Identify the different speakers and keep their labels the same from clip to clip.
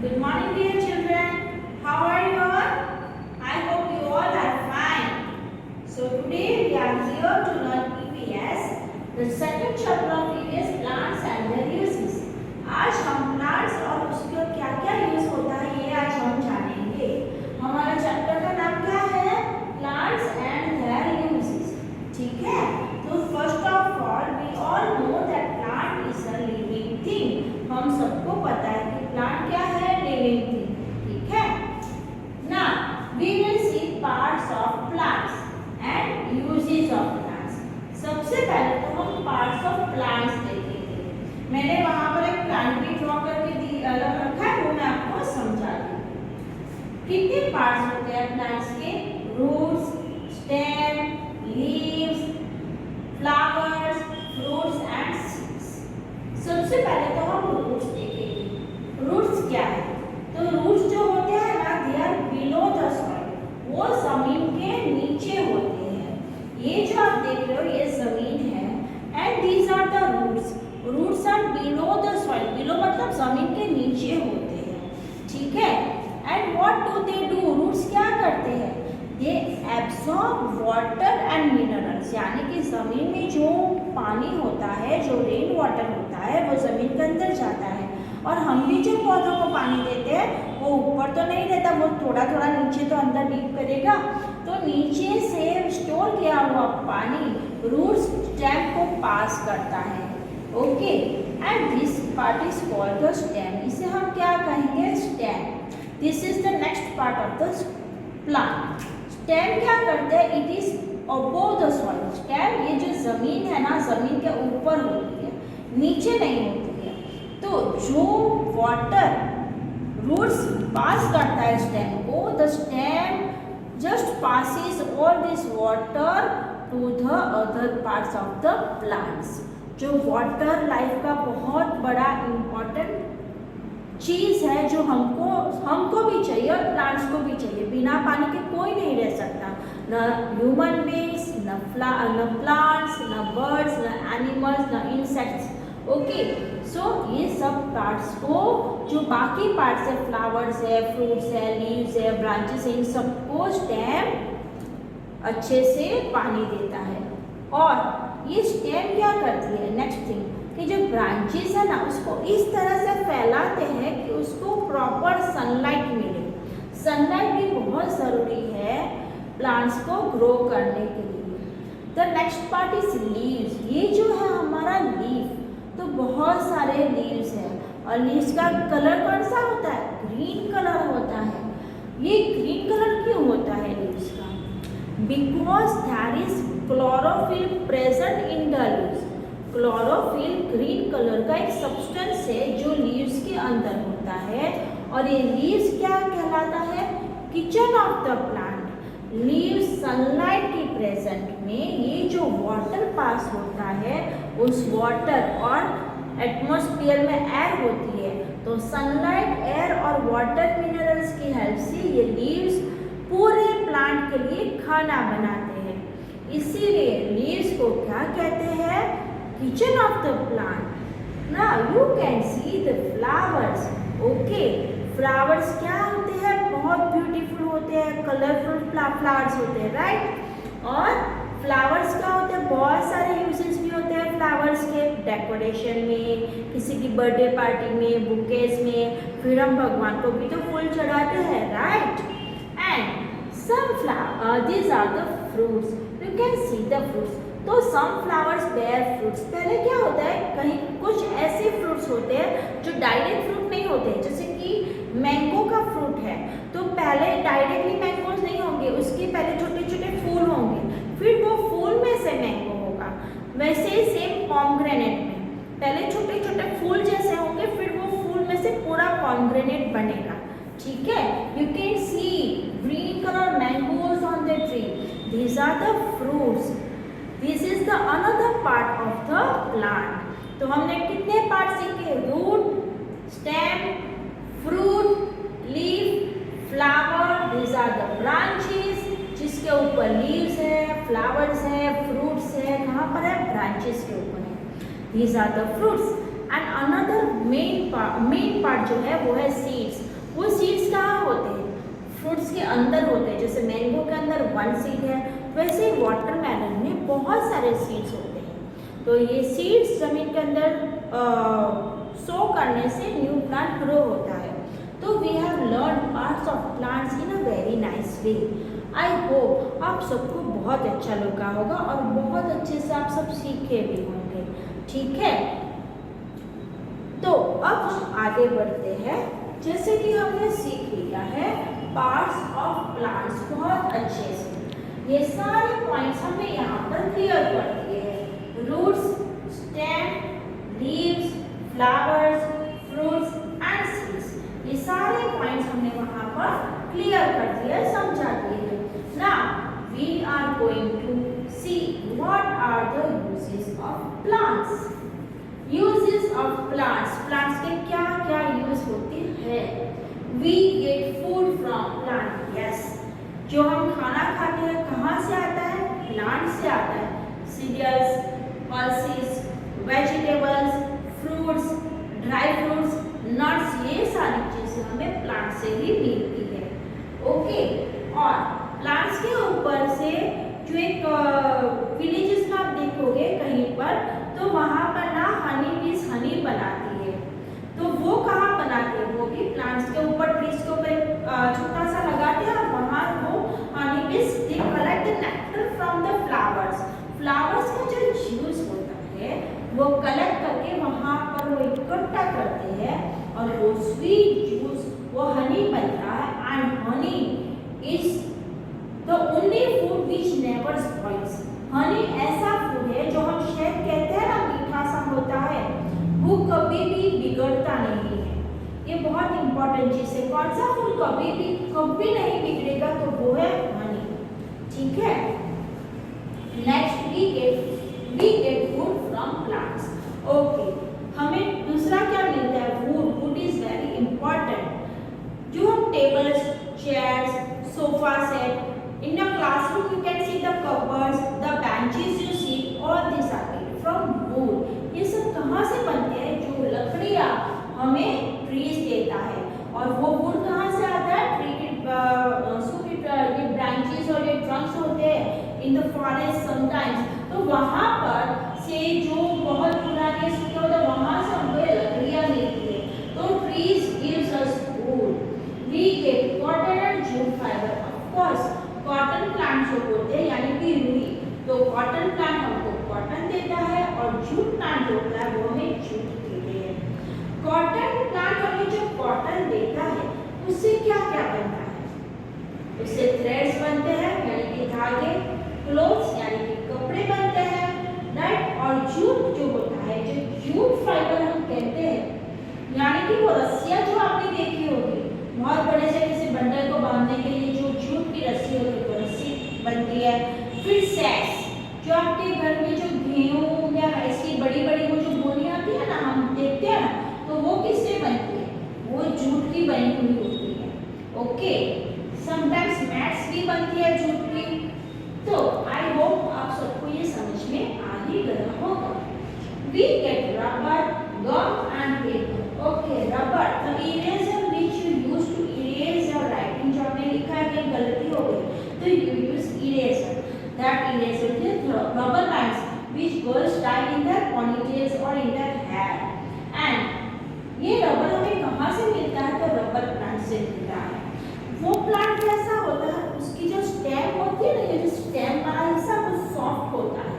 Speaker 1: Good morning, dear children. How are you all? I hope you all are fine. So today we are here to learn EVS, the second chapter of EVS, plants and their uses. आज हम plants और उसका क्या-क्या use होता है ये आज हम जानेंगे. हमारा चैप्टर का नाम क्या है? Plants and their uses. ठीक है? तो first of all, we all know that plant is a living thing. हम सबको पता है कि प्लांट क्या है? Living thing. ठीक है? Now we will see parts of plants and uses of plants. सबसे पहले तो हम पार्ट्स ऑफ प्लांट्स देखेंगे. मैंने वहां पर एक प्लांट भी ड्रॉ करके रखा है, वो मैं आपको समझा दूं. कितने पार्ट्स होते हैं प्लांट्स के? Roots, stem, leaves, flowers, fruits and seeds. सबसे पहले तो हम रूट्स देखेंगे. रूट्स क्या है? तो रूट्स जो होते हैं ना, they are below the soil. वो जमीन के नीचे होते हैं. ये जो आप देख रहे हो ये जमीन है and these are the roots. Roots are below the soil. Below मतलब जमीन के नीचे होते हैं. ठीक है? And what do they do? Roots क्या करते हैं? They absorb water and minerals. यानी कि जमीन में जो पानी होता है, जो रेन वाटर होता है, वो जमीन के अंदर जाता है. और हम भी जो पौधों को पानी देते हैं वो ऊपर तो नहीं रहता, वो थोड़ा थोड़ा नीचे तो अंदर डीप करेगा. तो नीचे से स्टोर किया हुआ पानी रूट्स स्टेम को पास करता है. Okay, and this part is called the stem. इसे हम क्या कहेंगे? Stem. This is the next part of the plant. Stem क्या करते हैं? It is above the soil. Stem ये जो जमीन है ना, जमीन के ऊपर होती है, नीचे नहीं होती है. तो जो वाटर रूट्स पास करता है स्टेम को, the stem just passes all this water to the other parts of the plants. जो वाटर लाइफ का बहुत बड़ा इम्पोर्टेंट चीज है, जो हमको भी चाहिए और प्लांट्स को भी चाहिए. बिना पानी के कोई नहीं रह सकता. न ह्यूमन बीइंग्स, न प्लांट्स, न बर्ड्स, न एनिमल्स, न इंसेक्ट्स. ओके, सो ये सब पार्ट्स को, जो बाकी पार्ट्स है, फ्लावर्स है, फ्रूट्स है, लीव्स है, ब्रांचेस है, इन सबको स्टेम अच्छे से पानी देता है. और ये स्टेम क्या करती है? नेक्स्ट थिंग कि जो ब्रांचेस है ना, उसको इस तरह से फैलाते हैं कि उसको प्रॉपर सनलाइट मिले. सनलाइट भी बहुत ज़रूरी है प्लांट्स को ग्रो करने के लिए. The next part is leaves. ये जो है हमारा लीफ, तो बहुत सारे लीव्स हैं और लीव्स का कलर कौन सा होता है? ग्रीन कलर होता है. ये ग्रीन कलर क्यों होता है लीव्स का? Because there is chlorophyll present in the leaves. Chlorophyll green colour का एक सब्सटेंस है जो लीव्स के अंदर होता है. और ये लीव्स क्या कहलाता है? Kitchen of the plant. Leaves sunlight की प्रेजेंट में ये जो वाटर पास होता है, उस वाटर और एटमॉस्फेयर में एयर होती है, तो सनलाइट, एयर और वाटर मिनरल्स की हेल्प से ये लीव्स पूरे प्लांट के लिए खाना बनाते हैं. इसीलिए लीव्स को क्या कहते हैं? Kitchen of the plant. Now you can see the flowers. Okay, flowers क्या होते हैं? बहुत ब्यूटीफुल होते हैं, कलरफुल फ्लावर्स होते हैं, राइट? और फ्लावर्स क्या होते हैं? बहुत सारे यूजेस भी होते हैं फ्लावर्स के. डेकोरेशन में, किसी की बर्थडे पार्टी में, बुकेज में, फिर हम भगवान को भी तो फूल चढ़ाते हैं, right? And some these are the fruits. You can see the fruits. तो some flowers bear fruits. पहले क्या होता है? कहीं कुछ ऐसे फ्रूट्स होते हैं जो डायरेक्ट फ्रूट नहीं होते. जैसे कि मैंगो का फ्रूट है, तो पहले डायरेक्टली मैंगोज नहीं होंगे, उसके पहले छोटे छोटे फूल होंगे, फिर वो फूल में से मैंगो होगा. वैसे ही सेम पॉमग्रेनेट में पहले छोटे छोटे फूल जैसे होंगे, फिर वो फूल में से पूरा पॉमग्रेनेट बनेगा. ठीक है? You can see green colour mangoes on the tree. These are the fruits. This is the another part of the plant. तो हमने कितने पार्ट सीखे? Root, stem, fruit, leaf, flower. These are the branches, जिसके ऊपर leaves है, flowers है, fruits है. कहाँ पर है? ब्रांचेस के ऊपर है. These are the fruits. And another main part जो है वो है सीड्स। वो सीड्स कहाँ होते हैं? फ्रूट्स के अंदर होते हैं। जैसे मैंगो के अंदर 1 सीड है, वैसे ही वाटरमेलन में बहुत सारे सीड्स होते हैं। तो ये सीड्स जमीन के अंदर सो करने से न्यू प्लांट ग्रो होता है। तो we have learn parts of plants in a very nice way. I hope आप सबको बहुत अच्छा लगा होगा और बहुत अच्छे से आप सब सीखे भी होंगे। ठीक है, तो अब हम आगे बढ़ते हैं। जैसे कि हमने सीख लिया है पार्ट्स ऑफ प्लांट्स बहुत अच्छे से। ये सारे पॉइंट्स हमने यहाँ पर क्लियर कर दिए हैं। Roots, stem, leaves, flowers, fruits and seeds, ये सारे पॉइंट्स हमने वहाँ पर क्लियर कर दिए, समझा दिए। Now we are going to see what are the uses of plants. Uses of plants, plants के क्या क्या यूज होते हैं? We get food from plant. Yes, जो हम खाना खाते हैं कहाँ से आता है? प्लांट से आता है। Cereals, pulses, vegetables, fruits, dry fruits, nuts, ये सारी चीजें हमें प्लांट से ही मिलती है। ओके, और प्लांट्स के ऊपर से जो एक विलेजेस में आप देखोगे कहीं पर, तो वहाँ पर ना हनी बीज हनी बनाती है। तो वो कहाँ बनाती है? वो भी प्लांट्स के ऊपर, ट्रीज के ऊपर छोटा सा लगाते हैं और वहाँ वो हनी बीज they collect the nectar from the flowers. Flowers का जो जूस होता है वो कलेक्ट करके वहाँ पर वो इकट्ठा करते हैं और वो स्वीट जूस, वो हनी बनता है। And honey is the only food which never spoils. Honey ऐसा फूड है जो हम शहद कहते हैं ना, मीठा सा होता है, वो कभी भी बिगड़ता नहीं है। ये बहुत इंपॉर्टेंट चीज है। कौन सा फूड कभी नहीं बिगड़ेगा? तो वो है हनी। ठीक है, next we get food from plants. Okay, हमें दूसरा क्या मिलता है? Wood. Wood is very important. जो हम tables, chairs, sofa set, in your classroom you can see the cupboards, the benches you see, all these are made from wood. ये सब कहाँ से बनते हैं? जो लकड़ियाँ हमें ट्रीज देता है। और वो वुड कहाँ से आता है? ट्री के ये ब्रांचेस और ये ट्रंक्स होते हैं इन द फॉरेस्ट समटाइम्स। तो वहाँ पर से जो बहुत पुराने सूखे होते हैं वहाँ से हमको ये लकड़ियाँ मिलती है। तो trees gives us wood. We get cotton and jute fibre. Of course cotton plant जो होते हैं यानी कि रुई, तो कॉटन प्लांट हमको कॉटन देता है और जूट प्लांट जो होता है वो हमें जूट देते हैं। कॉटन प्लांट हमें जो कॉटन देता है उससे क्या क्या बनता है? उससे थ्रेड्स बनते हैं यानी कि धागे, क्लोथ्स यानी कि कपड़े बनते हैं, राइट। और जूट जो होता है, जो जूट फाइबर हम कहते हैं, यानी कि वो रस्सियाँ जो आपने देखी होगी बहुत बड़े से किसी बंडल को बांधने के लिए जो जूट की रस्सी होती है वो रस्सी बनती है। फिर सैक्स, जो आपके घर में जो गेहूं या राइस की बड़ी बड़ी वो जो बोरी आती है ना, हम देखते हैं ना, तो वो किससे बनती है? वो जूट की बनी हुई होती है। ओके, समटाइम्स मैट्स भी बनती है जूट की। तो आई होप आप सबको ये समझ में आ ही गया होगा। We get rubber, gum and paper. Okay, rubber the eraser which you use to erase your writing. जो आपने लिखा है कि गलती हो गई तो you use eraser. That eraser is rubber bands which girls tie in their ponytails or in their hair. And ये रबर हमें कहाँ से मिलता है? तो रबर प्लांट से मिलता है। वो प्लांट कैसा होता है? उसकी जो स्टेम होती है ना, ये जो स्टेम वाला हिस्सा वो सॉफ्ट होता है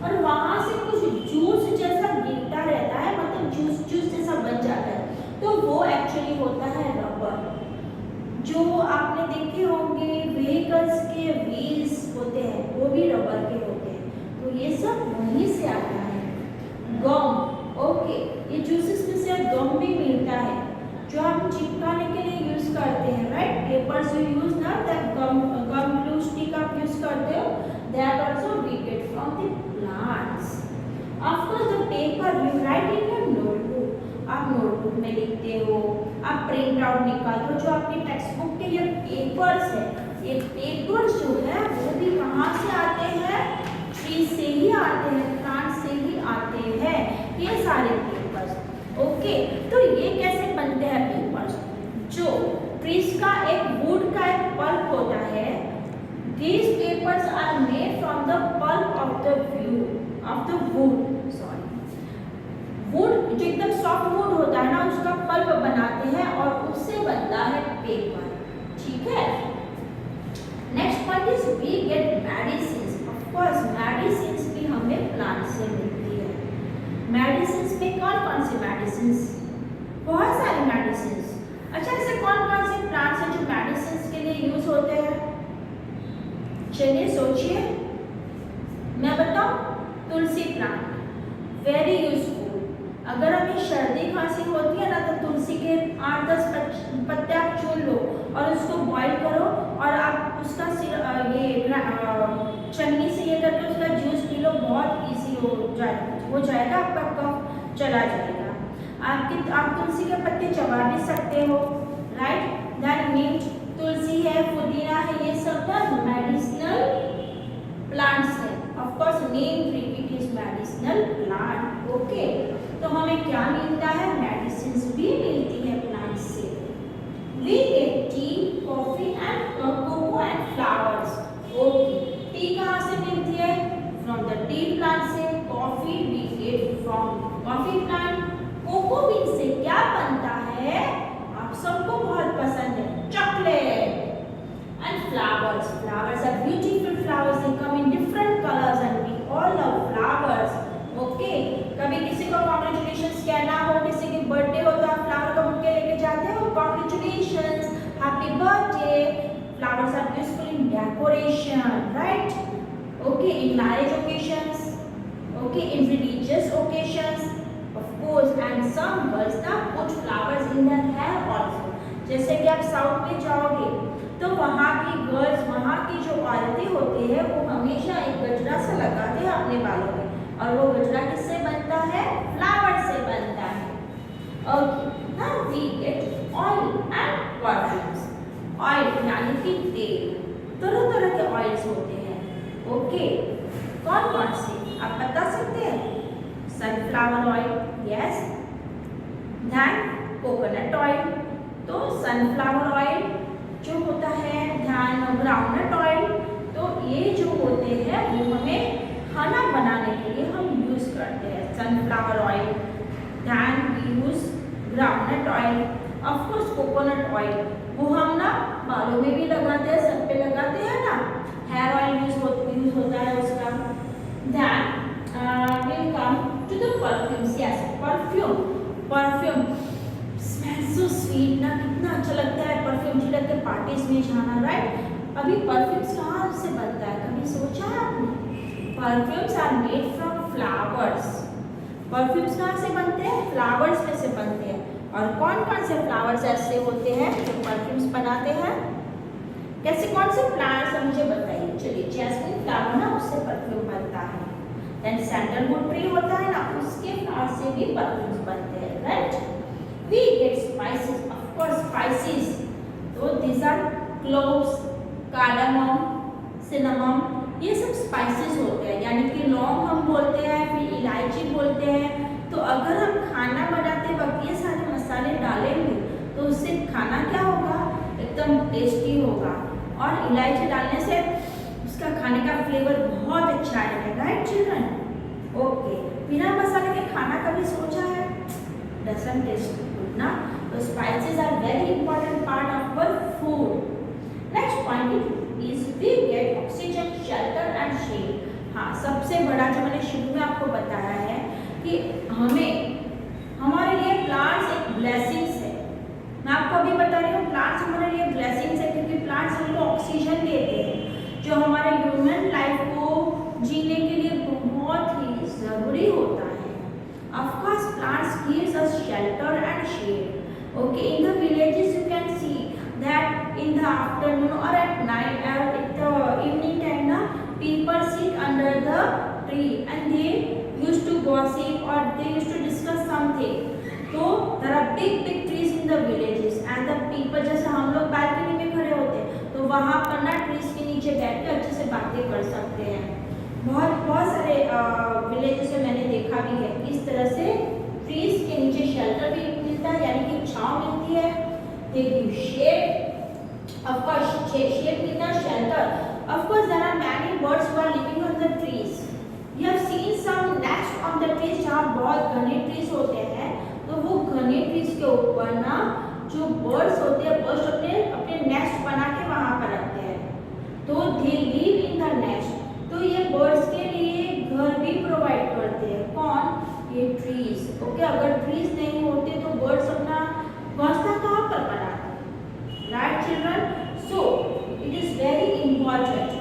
Speaker 1: और वहाँ से कुछ जूस जैसा गिरता रहता है, मतलब जूस जैसा बन जाता है। तो वो एक्चुअली होता है रबर। जो आपने देखे होंगे व्हीकल्स के व्हील्स होते हैं वो भी रबर के होते हैं। तो ये सब वहीं से आता है। गम, ओके, ये जूसेस में से गम भी मिलता है जो हम चिपकाने के लिए यूज करते हैं, राइट। पेपर्स यू यूज ना, दैट गम ग्लू स्टिक आप यूज करते हो, that also we get from the plants. Of course the paper you write in your notebook. आप नोटबुक में लिखते हो, आप प्रिंट आउट निकालते हो। जो आपकी टेक्स्ट बुक के ये पेपर्स है, ये पेपर्स जो है वो भी कहाँ से आते हैं? ट्री से ही आते हैं, प्लांट से ही आते हैं ये सारे पेपर्स। ओके, तो ये कैसे बनते हैं पेपर्स? जो ट्रीज का एक वुड का एक पल्प होता है, these papers are made from the pulp of the wood, would जो एकदम सॉफ्ट वुड होता है ना, उसका पल्प बनाते हैं और उससे बनता है पेपर। ठीक है। Next point is we get medicines. Of course medicines भी हमें प्लांट से मिलती है। मेडिसिन्स में कौन कौन सी मेडिसिन्स? बहुत सारी मेडिसिन्स। अच्छा, ऐसे कौन कौन से प्लांट्स हैं जो मेडिसिन्स के लिए यूज होते हैं? चलिए सोचिए, मैं बताऊं। तुलसी प्लांट वेरी यूजफुल। अगर हमें सर्दी खांसी होती है ना, तो तुलसी के 8-10 पत्ते आप चुन लो और उसको बॉईल करो और आप उसका चन्नी से ये करके उसका जूस पी लो, बहुत इजी हो जाएगा, आपका कफ चला जाएगा। आप तुलसी के पत्ते चबा भी सकते हो, राइट। देन मिंट, तुलसी है, पुदीना है, ये सब ना मेडिसिनल प्लांट्स है। Of course name it is medicinal plant. Okay, तो हमें क्या मिलता है? मेडिसिन्स भी मिलती है प्लांट्स से। We get tea, coffee and cocoa and flowers. Okay, tea कहाँ से मिलती है? फ्रॉम द टी प्लांट से। Coffee we get from coffee plant. Cocoa bean से क्या बनता है? आप सबको बहुत पसंद है, chocolate. And flowers are beautiful flowers, they come in different colours and we all love flowers. Okay, कभी किसी को कॉन्ग्रेचुलेशंस कहना हो, किसी की बर्थडे हो तो आप फ्लावर का बुके लेके जाते हो, congratulations, happy birthday. Flowers are useful in decoration, right. Okay, in marriage occasions, okay, in religious occasions, of course, and some girls ना put flowers in their hair also. जैसे कि आप साउथ में जाओगे तो वहाँ की गर्ल्स, वहाँ की जो औरतें होती है, वो हमेशा एक गजरा सा लगाते हैं अपने बालों में, और वो गजरा किससे बनता है? फ्लावर से बनता है। Okay, now we get oil and perfumes. Oil यानी कि तेल, तरह तरह के ऑयल्स होते हैं। ओके, कौन कौन से आप बता सकते हैं? Sunflower oil, yes. Then coconut oil. तो सनफ्लावर ऑयल जो होता है, ध्यान ग्राउंडनट ऑयल, तो ये जो होते हैं वो हमें खाना बनाने के लिए हम यूज करते हैं। Sunflower oil, then we use groundnut oil. Of course coconut oil वो हम ना बालों में भी लगाते हैं, सब पे लगाते हैं ना। हेयर ऑयल यूज होता है उसका। Then will come to the perfumes. Yes, perfume smell so sweet ना, कितना अच्छा लगता है परफ्यूम छिड़क के पार्टीज में जाना, राइट। अभी परफ्यूम्स कहाँ से बनता है, कभी सोचा है आपने? Perfumes are made from flowers. Perfumes कहाँ से बनते हैं? फ्लावर्स में से बनते हैं। और कौन कौन से फ्लावर्स ऐसे होते हैं जो परफ्यूम्स बनाते हैं? कैसे, कौन से प्लांट्स हैं मुझे बताइए। चलिए, जैस्मिन फ्लावर ना, उससे परफ्यूम बनता है। देन सैंडलवुड ट्री होता है ना, उसके फ्लावर से भी परफ्यूम्स बनते हैं, right. We get spices, of course spices, तो these are cloves, cardamom, cinnamon, ये सब स्पाइसेस होते हैं। यानी कि लौंग हम बोलते हैं, फिर इलायची बोलते हैं। तो अगर हम खाना बनाते वक्त ये सारे मसाले डालेंगे तो उससे खाना क्या होगा? एकदम टेस्टी होगा। और इलायची डालने से उसका खाने का फ्लेवर बहुत अच्छा आएगा, राइट चिल्ड्रन। ओके, बिना मसाले के खाना कभी सोचा है? डजंट टेस्ट गुड ना। तो spices are very important part of our food. Next point is we get oxygen, shelter and shade. हाँ, सबसे बड़ा जो मैंने शुरू में आपको बताया है कि हमारे लिए प्लांट्स एक ब्लेसिंग्स है। मैं आपको अभी बता रही हूँ, प्लांट्स हमारे लिए ब्लेसिंग्स है, क्योंकि प्लांट्स हमको ऑक्सीजन देते हैं, जो हमारे ह्यूमन लाइफ को जीने के लिए बहुत ही ज़रूरी होता है। Of course plants gives us shelter and shade. Okay, in the villages you can see that in the afternoon or at night or at the evening time na people sit under the tree and they used to gossip or they used to discuss something. So there are big trees in the villages and the people, जैसे हम लोग balcony में खड़े होते हैं तो वहाँ पर ना ट्रीज के नीचे बैठ के अच्छे से बातें कर सकते हैं। बहुत सारे विलेजेस में मैंने देखा भी है, इस तरह से ट्रीज के नीचे शेल्टर भी मिलता है, यानी कि छांव मिलती है। They give shade, of course shade मिलता है, shelter. Of course there are many birds who are living on the trees. You have seen some nest on the trees, जहाँ बहुत घने ट्रीज होते हैं, तो वो घने ट्रीज के ऊपर ना जो बर्ड्स होते हैं, बर्ड्स अपने अपने नेस्ट बना के वहां पर रखते हैं, तो they live in the nest. तो ये बर्ड्स के लिए घर भी प्रोवाइड करते हैं, कौन? ये ट्रीज। ओके, अगर ट्रीज नहीं होते तो बर्ड्स अपना घोंसला कहाँ पर बनाते? Right children? So it is very important,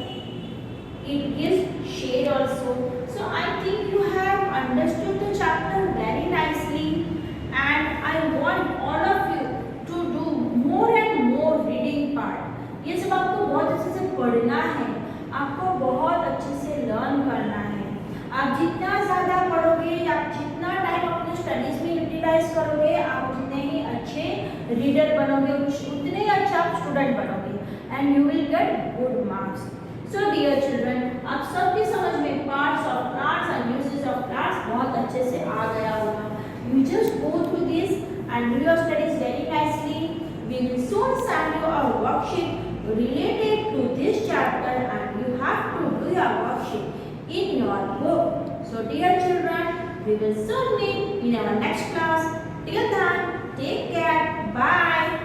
Speaker 1: it gives shade also. So I think you have understood the chapter very nicely, and I want all of you to do more and more reading part. ये सब आपको बहुत अच्छे से पढ़ना है, आपको बहुत अच्छे से लर्न करना है। आप जितना ज़्यादा पढ़ोगे, आप जितना टाइम अपने स्टडीज में यूटिलाइज करोगे, आप उतने ही अच्छे रीडर बनोगे, उतने ही अच्छा आप स्टूडेंट बनोगे, and you will get good marks. So dear children, आप सबकी समझ में parts of plants and uses of plants बहुत अच्छे से आ गया होगा। You just go through this and do your studies very nicely. We will soon send you a worksheet related to this chapter, and you have to do your worksheet in your book. So dear children, we will soon meet in our next class. Till then, take care. Bye.